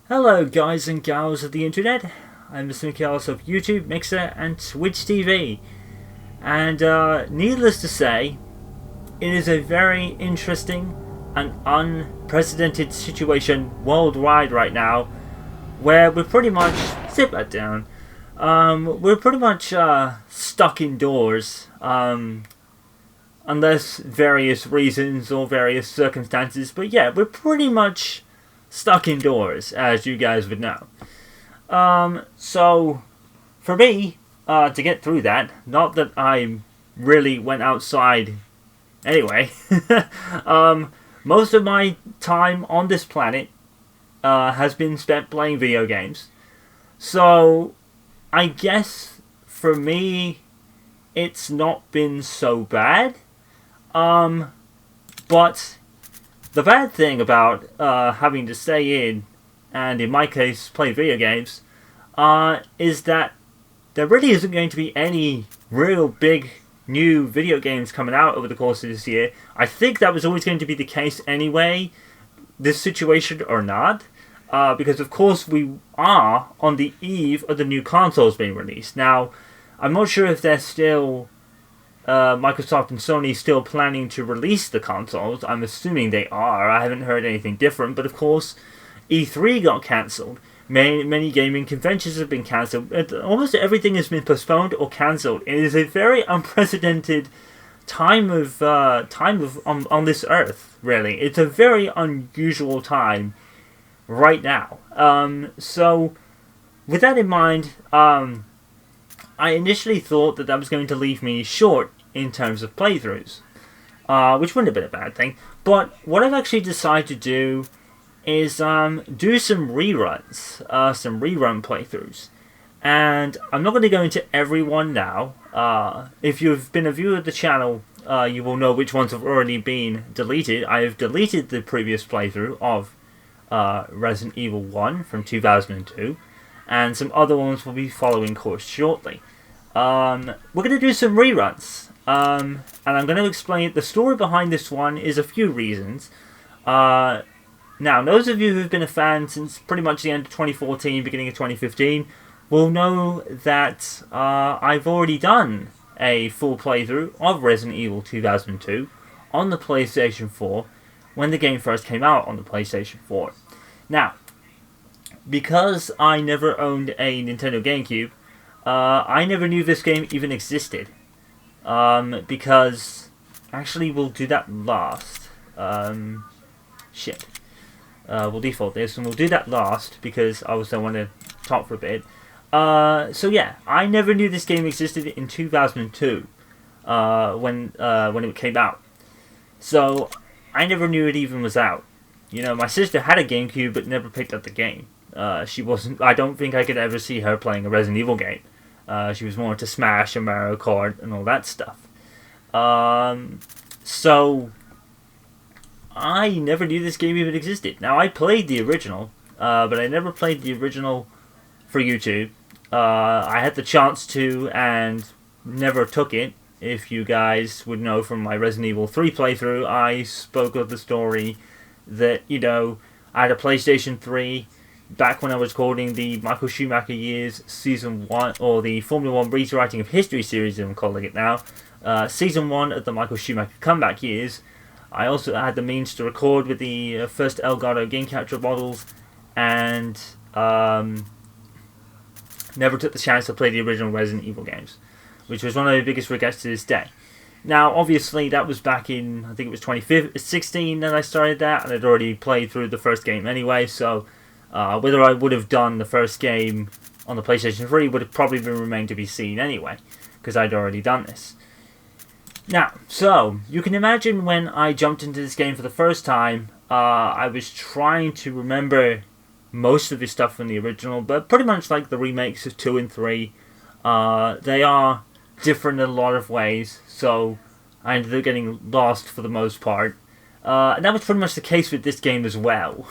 Hello guys and gals of the internet, I'm Mr. Michaelis of YouTube, Mixer and Twitch TV, and needless to say, it is a very interesting and unprecedented situation worldwide right now, where we're pretty much, sit back down, we're pretty much stuck indoors, unless various reasons or various circumstances, but yeah, we're pretty much stuck indoors, as you guys would know. So, for me, to get through that, not that I really went outside anyway, most of my time on this planet has been spent playing video games. So, I guess for me, it's not been so bad. But the bad thing about having to stay in, and in my case, play video games, is that there really isn't going to be any real big new video games coming out over the course of this year. I think that was always going to be the case anyway, this situation or not, because of course we are on the eve of the new consoles being released. Now, I'm not sure if they're still... Microsoft and Sony still planning to release the consoles. I'm assuming they are. I haven't heard anything different. But of course, E3 got cancelled. Many gaming conventions have been cancelled. Almost everything has been postponed or cancelled. It is a very unprecedented time on this earth. Really, it's a very unusual time right now. So, with that in mind, I initially thought that was going to leave me short in terms of playthroughs, which wouldn't have been a bad thing. But what I've actually decided to do is do some reruns, some rerun playthroughs. And I'm not going to go into every one now. If you've been a viewer of the channel, you will know which ones have already been deleted. I have deleted the previous playthrough of Resident Evil 1 from 2002. And some other ones will be following course shortly. We're going to do some reruns. And I'm going to explain the story behind this one is a few reasons. Now, those of you who've been a fan since pretty much the end of 2014, beginning of 2015, will know that I've already done a full playthrough of Resident Evil 2002 on the PlayStation 4 when the game first came out on the PlayStation 4. Now, because I never owned a Nintendo GameCube, I never knew this game even existed. Because... Actually, we'll do that last. Shit. We'll default this, and we'll do that last, because I also want to talk for a bit. So yeah, I never knew this game existed in 2002, when it came out. So, I never knew it even was out. You know, my sister had a GameCube, but never picked up the game. She wasn't. I don't think I could ever see her playing a Resident Evil game. She was more into Smash and Mario Kart and all that stuff. So I never knew this game even existed. Now, I played the original, but I never played the original for YouTube. I had the chance to and never took it. If you guys would know from my Resident Evil 3 playthrough, I spoke of the story that, you know, I had a PlayStation 3 back when I was recording the Michael Schumacher Years Season 1, or the Formula 1 Rewriting of History series, as I'm calling it now. Season 1 of the Michael Schumacher Comeback Years. I also had the means to record with the first Elgato game capture models, and never took the chance to play the original Resident Evil games, which was one of the biggest regrets to this day. Now, obviously, that was back in, I think it was 2016 that I started that, and I'd already played through the first game anyway, so whether I would have done the first game on the PlayStation 3 would have probably been remained to be seen anyway, because I'd already done this. Now, so, you can imagine when I jumped into this game for the first time, I was trying to remember most of the stuff from the original, but pretty much like the remakes of 2 and 3, they are different in a lot of ways, so I ended up getting lost for the most part. And that was pretty much the case with this game as well.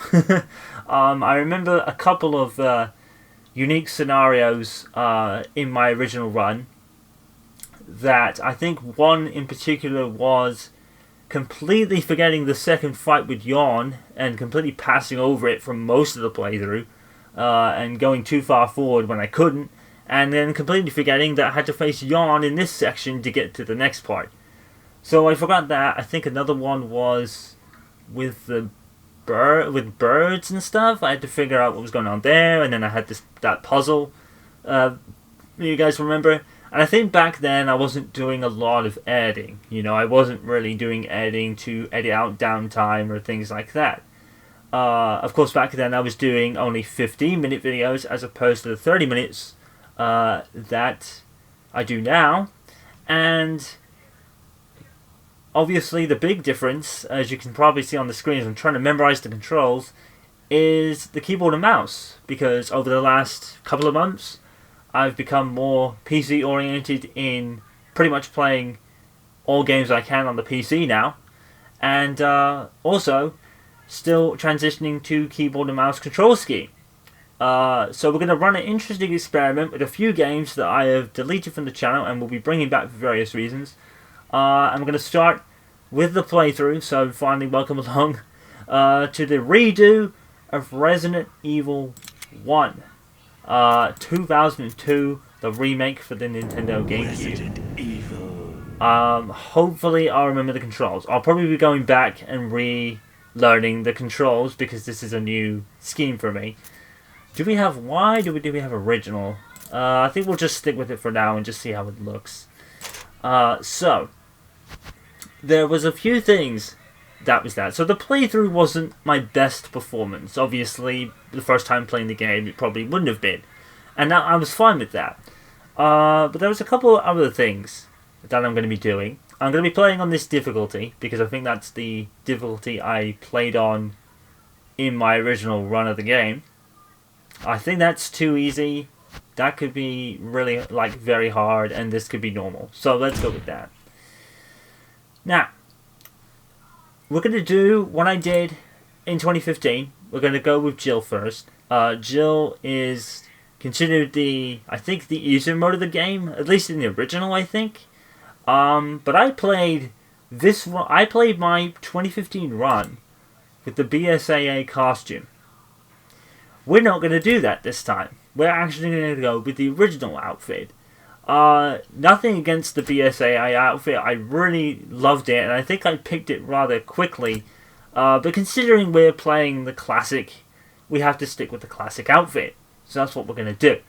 I remember a couple of unique scenarios in my original run. That I think one in particular was completely forgetting the second fight with Yawn and completely passing over it for most of the playthrough. and going too far forward when I couldn't, and then completely forgetting that I had to face Yarn in this section to get to the next part. So I forgot that. I think another one was with the with birds and stuff. I had to figure out what was going on there, and then I had that puzzle. You guys remember? And I think back then I wasn't doing a lot of editing. You know, I wasn't really doing editing to edit out downtime or things like that. Of course, back then I was doing only 15-minute videos as opposed to the 30 minutes that I do now. And obviously the big difference, as you can probably see on the screen as I'm trying to memorize the controls, is the keyboard and mouse. Because over the last couple of months, I've become more PC oriented in pretty much playing all games I can on the PC now. And also still transitioning to keyboard and mouse control scheme. So we're going to run an interesting experiment with a few games that I have deleted from the channel and will be bringing back for various reasons. I'm going to start with the playthrough, so finally welcome along to the redo of Resident Evil 1. 2002, the remake for the Nintendo GameCube. Hopefully I'll remember the controls. I'll probably be going back and relearning the controls because this is a new scheme for me. Do we have Y? Do we have original? I think we'll just stick with it for now and just see how it looks. So there was a few things that was that. So the playthrough wasn't my best performance. Obviously, the first time playing the game, it probably wouldn't have been. And I was fine with that. But there was a couple of other things that I'm going to be doing. I'm going to be playing on this difficulty, because I think that's the difficulty I played on in my original run of the game. I think that's too easy. That could be really, very hard, and this could be normal. So let's go with that. Now, we're going to do what I did in 2015. We're going to go with Jill first. Jill is considered I think the easier mode of the game, at least in the original, I think. But I played my 2015 run with the BSAA costume. We're not going to do that this time. We're actually going to go with the original outfit. Nothing against the BSAA outfit. I really loved it, and I think I picked it rather quickly. But considering we're playing the classic, we have to stick with the classic outfit. So that's what we're going to do.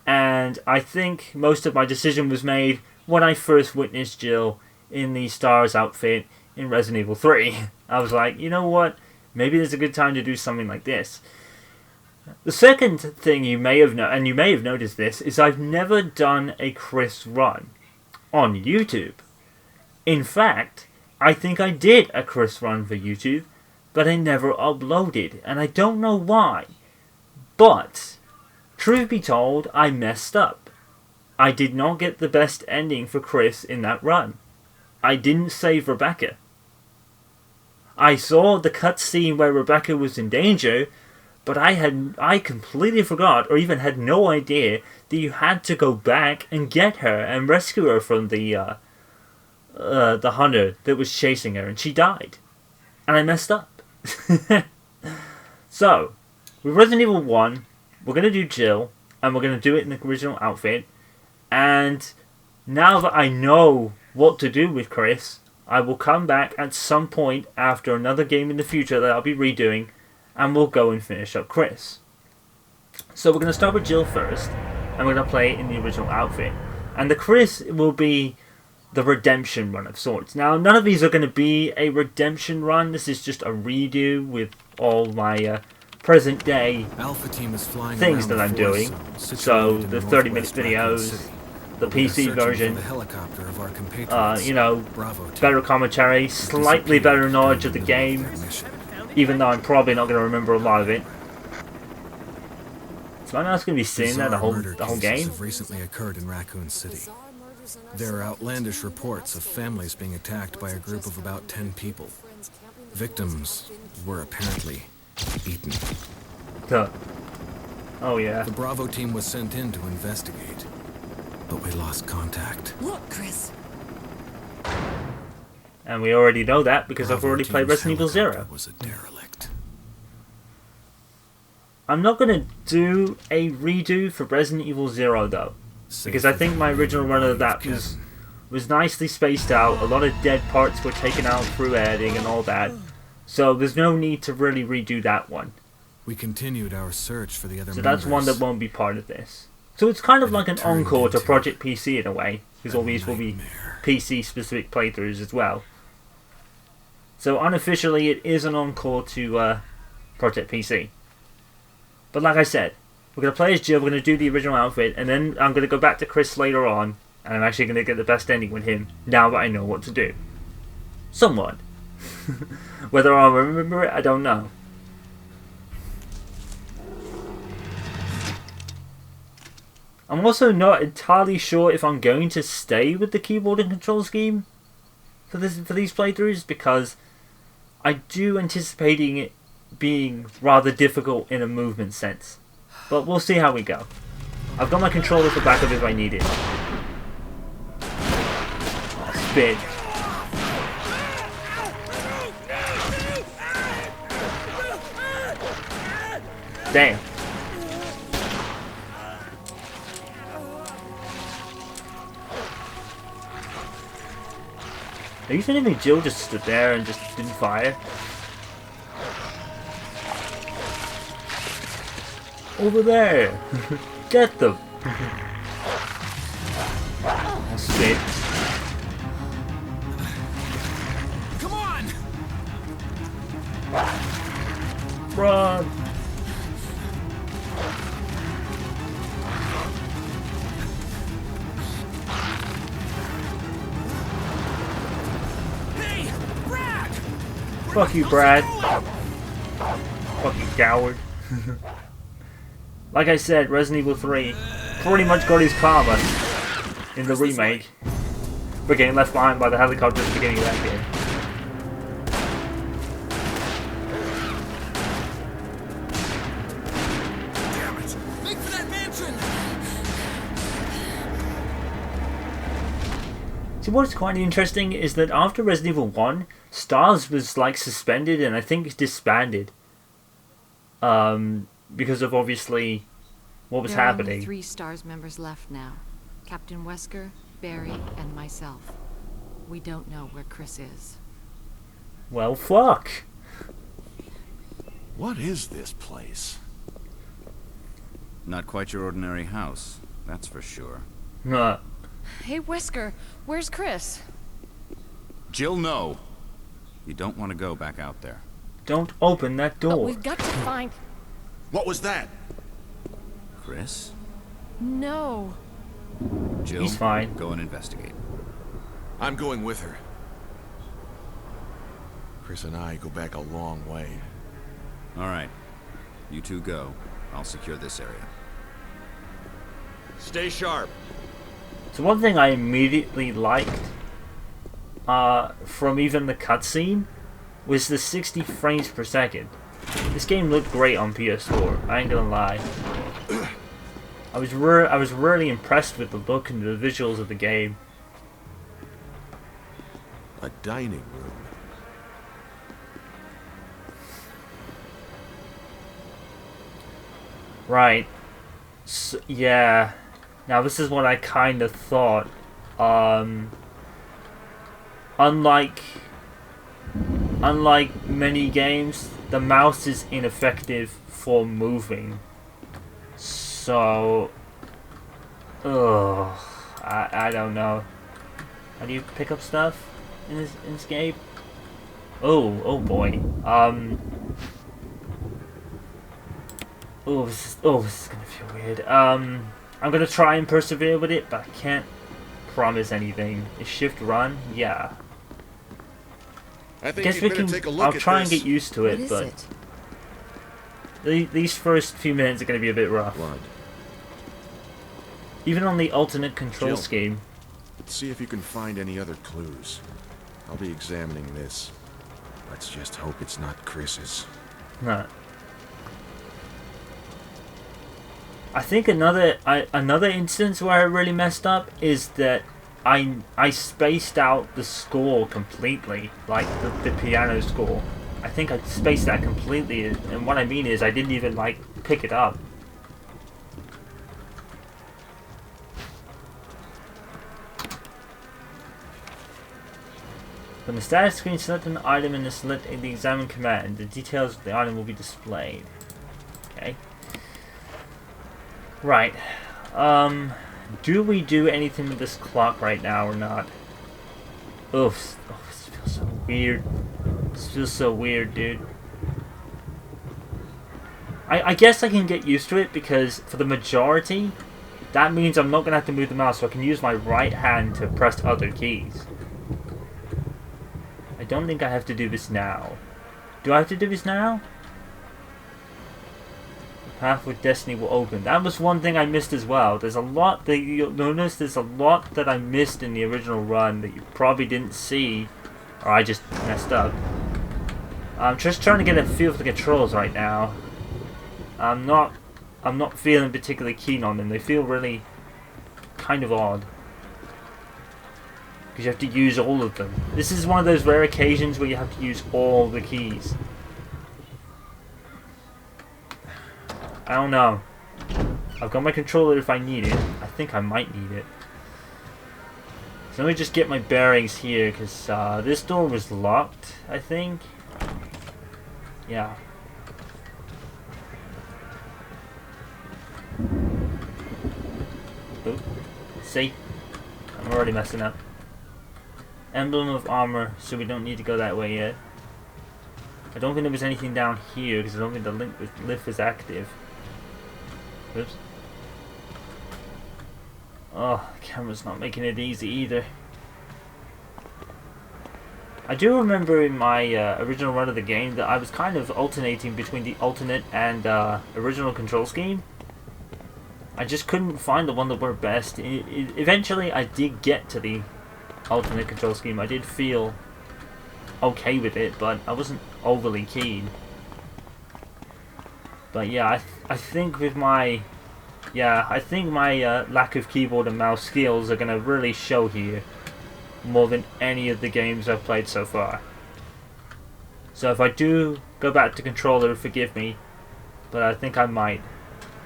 And I think most of my decision was made when I first witnessed Jill in the STARS outfit in Resident Evil 3. I was like, you know what? Maybe there's a good time to do something like this. The second thing you may have noticed this, is I've never done a Chris run on YouTube. In fact, I think I did a Chris run for YouTube, but I never uploaded, and I don't know why. But, truth be told, I messed up. I did not get the best ending for Chris in that run. I didn't save Rebecca. I saw the cutscene where Rebecca was in danger, but I completely forgot, or even had no idea, that you had to go back and get her and rescue her from the hunter that was chasing her, and she died. And I messed up. So, with Resident Evil 1, we're going to do Jill, and we're going to do it in the original outfit. And now that I know what to do with Chris, I will come back at some point after another game in the future that I'll be redoing, and we'll go and finish up Chris. So we're going to start with Jill first, and we're going to play in the original outfit. And the Chris will be the redemption run of sorts. Now, none of these are going to be a redemption run. This is just a redo with all my present day Alpha team is flying things that I'm doing. So the 30-minute videos, the PC version, better commentary, slightly better knowledge of the game, even though I'm probably not going to remember a lot of it. So I'm not going to be seeing that the whole game. Have recently occurred in Raccoon City. There are outlandish reports of families being attacked by a group of about 10 people. Victims were apparently eaten. Oh yeah. The Bravo team was sent in to investigate, but we lost contact. Look, Chris. And we already know that because I've Bravo already played team's Resident Evil 0. was a derelict. I'm not going to do a redo for Resident Evil 0 though, because I think my original run of that was nicely spaced out. A lot of dead parts were taken out through editing and all that, so there's no need to really redo that one. We continued our search for the other So that's one that won't be part of this. So it's kind of like an encore to Project PC in a way, because all these will be PC specific playthroughs as well. So unofficially it is an encore to Project PC. But like I said, we're going to play as Jill, we're going to do the original outfit, and then I'm going to go back to Chris later on, and I'm actually going to get the best ending with him, now that I know what to do. Somewhat. Whether I'll remember it, I don't know. I'm also not entirely sure if I'm going to stay with the keyboard and control scheme for these playthroughs, because I do anticipating it being rather difficult in a movement sense. But we'll see how we go. I've got my controller for backup if I need it. Oh, spin. Damn. Are you telling me Jill just stood there and just didn't fire? Over there! Get them! That's it. Come on! Run! Hey, Brad! Fuck you, Brad. Fucking coward. Like I said, Resident Evil 3 pretty much got his karma in the remake. We're getting left behind by the helicopter at the beginning of that game. Damn it! Make for that mansion! See, what's quite interesting is that after Resident Evil 1, STARS was like suspended and I think disbanded. Because of obviously what was happening. There are only 3 STARS members left now. Captain Wesker, Barry, and myself. We don't know where Chris is. Well, fuck. What is this place? Not quite your ordinary house, that's for sure. Hey, Wesker, where's Chris? Jill, no. You don't want to go back out there. Don't open that But door. we've got to find... What was that? Chris? No. Jill, He's fine. Go and investigate. I'm going with her. Chris and I go back a long way. All right. You two go. I'll secure this area. Stay sharp. So one thing I immediately liked from even the cutscene was the 60 frames per second. This game looked great on PS4, I ain't gonna lie. I was really impressed with the look and the visuals of the game. A dining room. Right. So, yeah. Now this is what I kind of thought. Unlike many games, the mouse is ineffective for moving. So, I don't know. How do you pick up stuff in this game? Oh boy. This is gonna feel weird. I'm gonna try and persevere with it, but I can't promise anything. Is shift run? Yeah. I think Guess you'd we better can. take a look I'll at try and this. get used to What it, is but it? these first few minutes are gonna be a bit rough. Blood. Even on the alternate control Jill. scheme. See if you can find any other clues. I'll be examining this. Let's just hope it's not Chris's. Nah. I think another instance where I really messed up is that I spaced out the score completely, like the piano score. I think I spaced that completely, and what I mean is I didn't even, like, pick it up. When the status screen select an item and select the examine command, the details of the item will be displayed. Okay. Right. Do we do anything with this clock right now or not? Oof. Oh, this feels so weird. This feels so weird, dude. I guess I can get used to it because for the majority, that means I'm not going to have to move the mouse, so I can use my right hand to press other keys. I don't think I have to do this now. Do I have to do this now? The path with destiny will open. That was one thing I missed as well. There's a lot that you'll notice. There's a lot that I missed in the original run that you probably didn't see, or I just messed up. I'm just trying to get a feel for the controls right now. I'm not feeling particularly keen on them. They feel really kind of odd. Because you have to use all of them. This is one of those rare occasions where you have to use all the keys. I don't know. I've got my controller if I need it. I think I might need it. So let me just get my bearings here, because this door was locked, I think. Yeah. Oop. See? I'm already messing up. Emblem of armor, so we don't need to go that way yet. I don't think there was anything down here because I don't think the lift is active. Oops. Oh, the camera's not making it easy either. I do remember in my original run of the game that I was kind of alternating between the alternate and original control scheme. I just couldn't find the one that worked best. Eventually I did get to the alternate control scheme. I did feel okay with it, but I wasn't overly keen. But yeah, I think with my lack of keyboard and mouse skills are gonna really show here more than any of the games I've played so far. So if I do go back to controller, forgive me, but I think I might.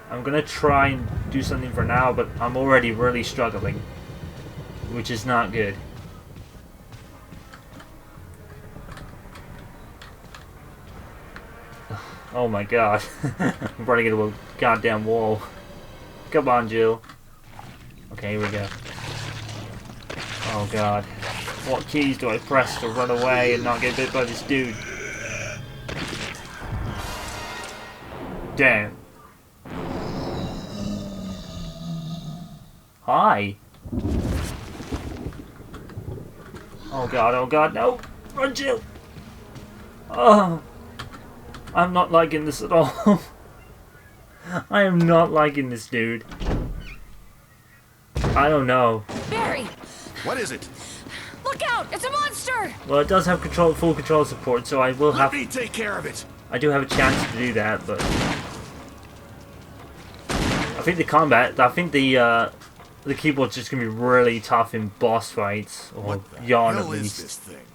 I'm gonna try and do something for now, but I'm already really struggling, which is not good. Oh my god. I'm running into a goddamn wall. Come on, Jill. Okay, here we go. Oh god. What keys do I press to run away and not get bit by this dude? Damn. Hi. Oh god, no! Run, Jill! Oh. I'm not liking this at all. I am not liking this dude. I don't know. Barry! What is it? Look out! It's a monster! Well, it does have full control support, so I will have. Let me take care of it. I do have a chance to do that, but I think the combat. I think the keyboard's just gonna be really tough in boss fights, or yarn at least. This thing?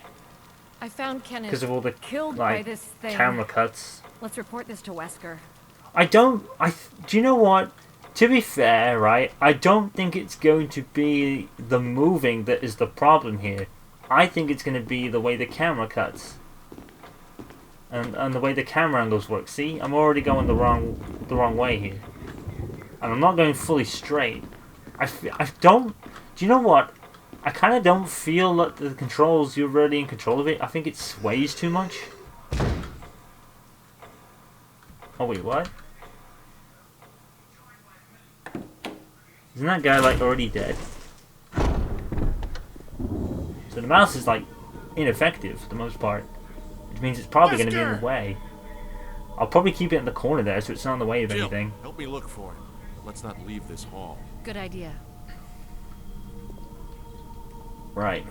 I found Kenneth Because of all the killed by like this thing. camera cuts. Let's report this to Wesker. Do you know what? To be fair, right, I don't think it's going to be the moving that is the problem here. I think it's going to be the way the camera cuts. And the way the camera angles work. See, I'm already going the wrong way here. And I'm not going fully straight. I don't... Do you know what? I kind of don't feel that the controls, you're really in control of it. I think it sways too much. Oh wait, what? Isn't that guy like already dead? So the mouse is like ineffective for the most part, which means it's probably going to be in the way. I'll probably keep it in the corner there so it's not in the way of anything. Help me look for it. Let's not leave this hall. Good idea. Right.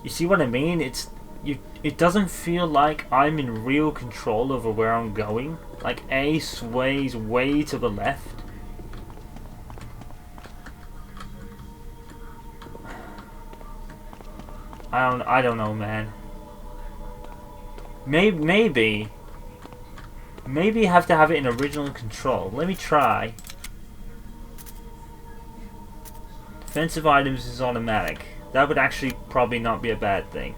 You see what I mean? It's it doesn't feel like I'm in real control over where I'm going. Like A sways way to the left. I don't know, man. Maybe you have to have it in original control. Let me try. Defensive items is automatic. That would actually probably not be a bad thing.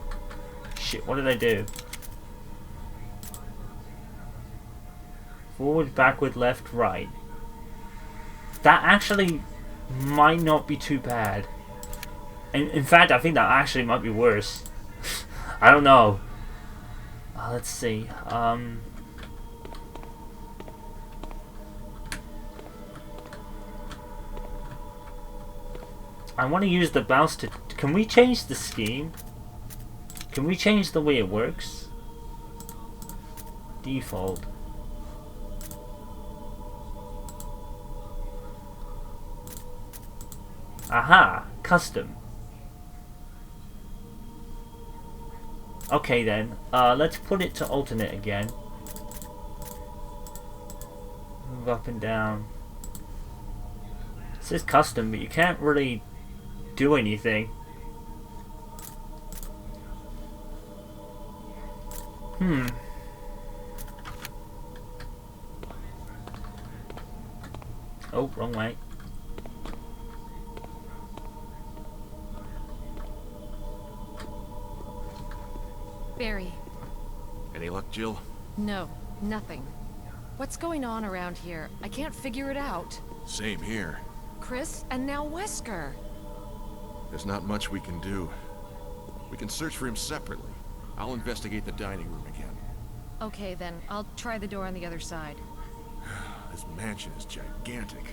Shit, what did I do? Forward, backward, left, right. That actually might not be too bad. In fact, I think that actually might be worse. I don't know. Let's see. I want to use the bounce to... Can we change the scheme? Can we change the way it works? Default. Aha! Custom. Okay then, let's put it to alternate again. Move up and down. It says custom, but you can't really do anything. Oh, wrong way. Barry. Any luck, Jill? No, nothing. What's going on around here? I can't figure it out. Same here. Chris, and now Wesker. There's not much we can do. We can search for him separately. I'll investigate the dining room again. Okay then, I'll try the door on the other side. This mansion is gigantic.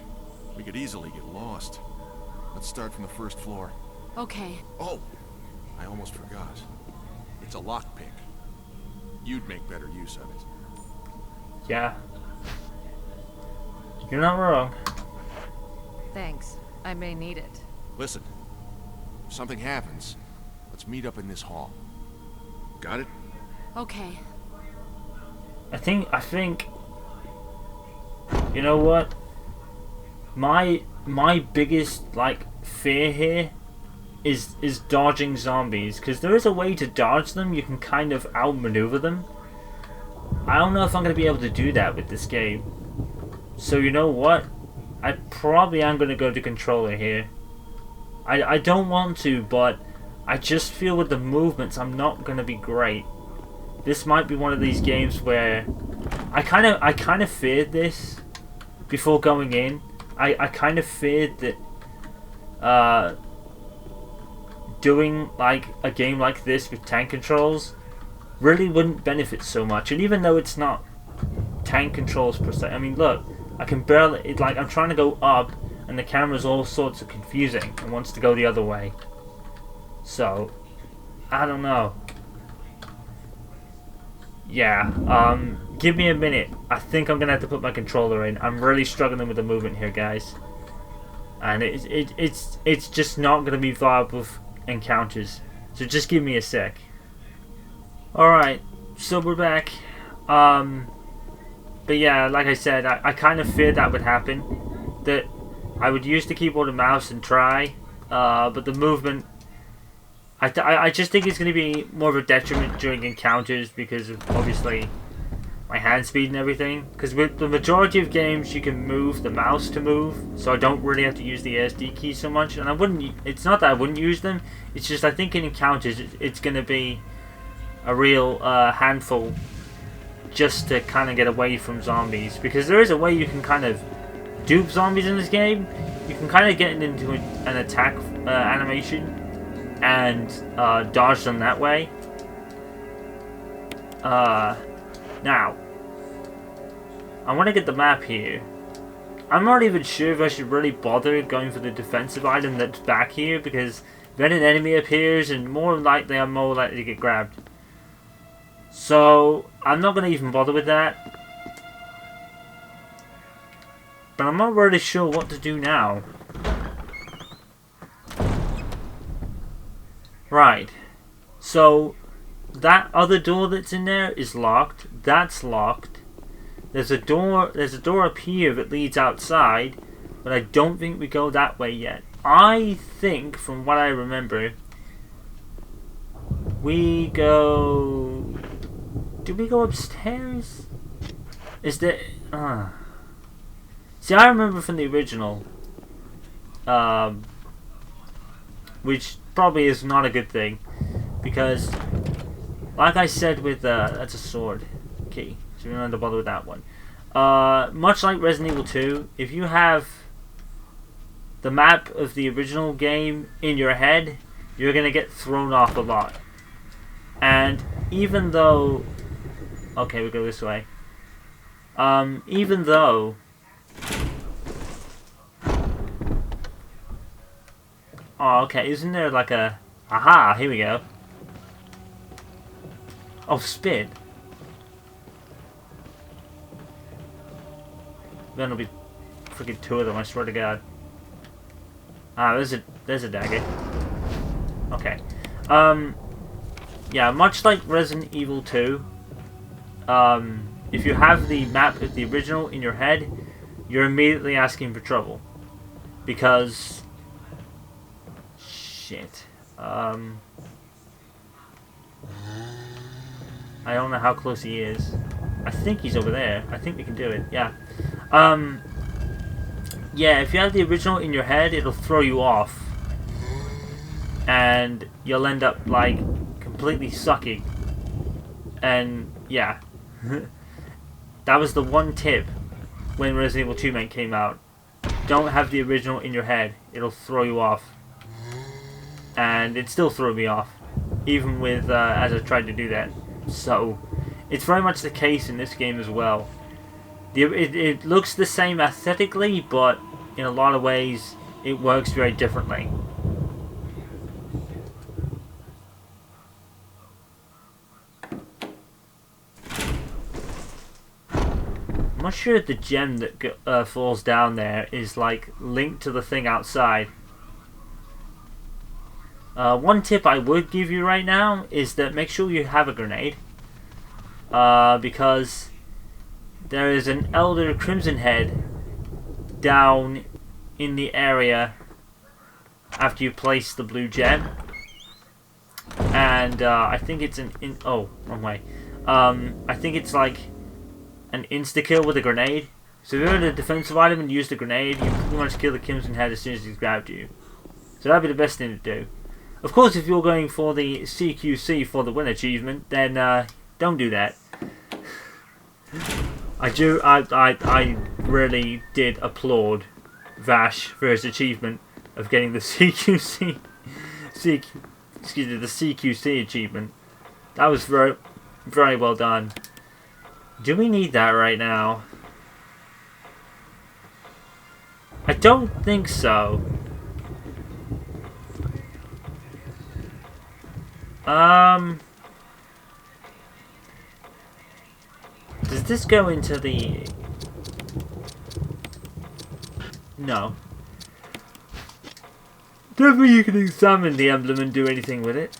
We could easily get lost. Let's start from the first floor. Okay. Oh! I almost forgot. It's a lockpick. You'd make better use of it. Yeah. You're not wrong. Thanks. I may need it. Listen. If something happens, let's meet up in this hall. Got it? Okay. I think you know what? My biggest like fear here is dodging zombies, because there is a way to dodge them. You can kind of outmaneuver them. I don't know if I'm going to be able to do that with this game. So you know what? I probably am going to go to controller here. I don't want to, but I just feel with the movements I'm not going to be great. This might be one of these games where I kind of feared this before going in. I kind of feared that doing like a game like this with tank controls really wouldn't benefit so much. And even though it's not tank controls per se, I mean, look, I can barely, like, I'm trying to go up and the camera's all sorts of confusing and wants to go the other way. So I don't know. Yeah, give me a minute. I think I'm gonna have to put my controller in. I'm really struggling with the movement here, guys, and it's just not gonna be viable with encounters. So just give me a sec. Alright, so we're back. But yeah, like I said, I kind of feared that would happen. That I would use the keyboard and mouse and try, but the movement, I just think it's going to be more of a detriment during encounters because of obviously my hand speed and everything. Because with the majority of games you can move the mouse to move, so I don't really have to use the ASD key so much. And I wouldn't, it's not that I wouldn't use them, it's just I think in encounters it's going to be a real handful just to kind of get away from zombies. Because there is a way you can kind of dupe zombies in this game. You can kind of get into an attack animation and dodge them that way. Now, I want to get the map here. I'm not even sure if I should really bother going for the defensive item that's back here, because then an enemy appears and more likely I'm more likely to get grabbed. So I'm not going to even bother with that. But I'm not really sure what to do now. Right. So that other door that's in there is locked. That's locked. There's a door up here that leads outside, but I don't think we go that way yet. I think, from what I remember, we go... Did we go upstairs? Is there... See, I remember from the original, which probably is not a good thing, because, like I said with... that's a sword key, so we don't have to bother with that one. Much like Resident Evil 2, if you have the map of the original game in your head, you're going to get thrown off a lot. And even though... Okay, we go this way. Even though... Oh, okay, isn't there like a... Aha, here we go. Oh, spit. Then there'll be freaking two of them, I swear to God. Ah, there's a dagger. Okay. Yeah, much like Resident Evil 2, if you have the map of the original in your head, you're immediately asking for trouble. Because... Shit. I don't know how close he is. I think he's over there. I think we can do it. Yeah. Yeah, if you have the original in your head, it'll throw you off. And you'll end up, like, completely sucking. And, yeah. That was the one tip when Resident Evil 2 Remake came out. Don't have the original in your head. It'll throw you off. And it still threw me off. Even with, as I tried to do that. So, it's very much the case in this game as well. It looks the same aesthetically, but in a lot of ways, it works very differently. I'm not sure if the gem that falls down there is like linked to the thing outside. One tip I would give you right now is that make sure you have a grenade. Because there is an Elder Crimson Head down in the area after you place the blue gem. And I think it's oh, wrong way. I think it's like an insta-kill with a grenade. So if you're in a defensive item and use the grenade, you pretty much kill the Crimson Head as soon as he's grabbed you. So that'd be the best thing to do. Of course, if you're going for the CQC for the win achievement, then don't do that. I really did applaud Vash for his achievement of getting the the CQC achievement. That was very, very well done. Do we need that right now? I don't think so. Does this go into the... No. Don't think you can examine the emblem and do anything with it.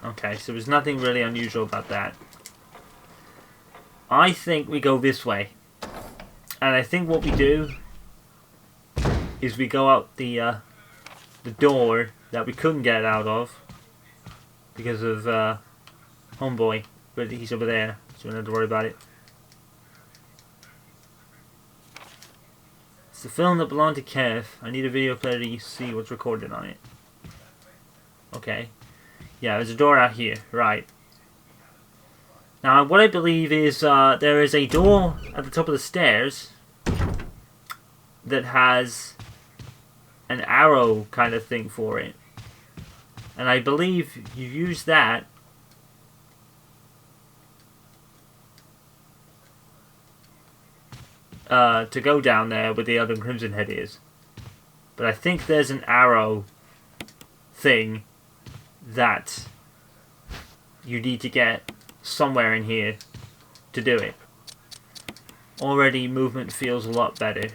Okay, so there's nothing really unusual about that. I think we go this way. And I think what we do is we go out the door that we couldn't get out of because of Homeboy, but he's over there, so we don't have to worry about it. It's the film that belonged to Kev. I need a video player to see what's recorded on it. Okay. Yeah, there's a door out here. Right. Now, what I believe is there is a door at the top of the stairs that has an arrow kind of thing for it. And I believe you use that to go down there where the other Crimson Head is. But I think there's an arrow thing that you need to get somewhere in here to do it. Already movement feels a lot better.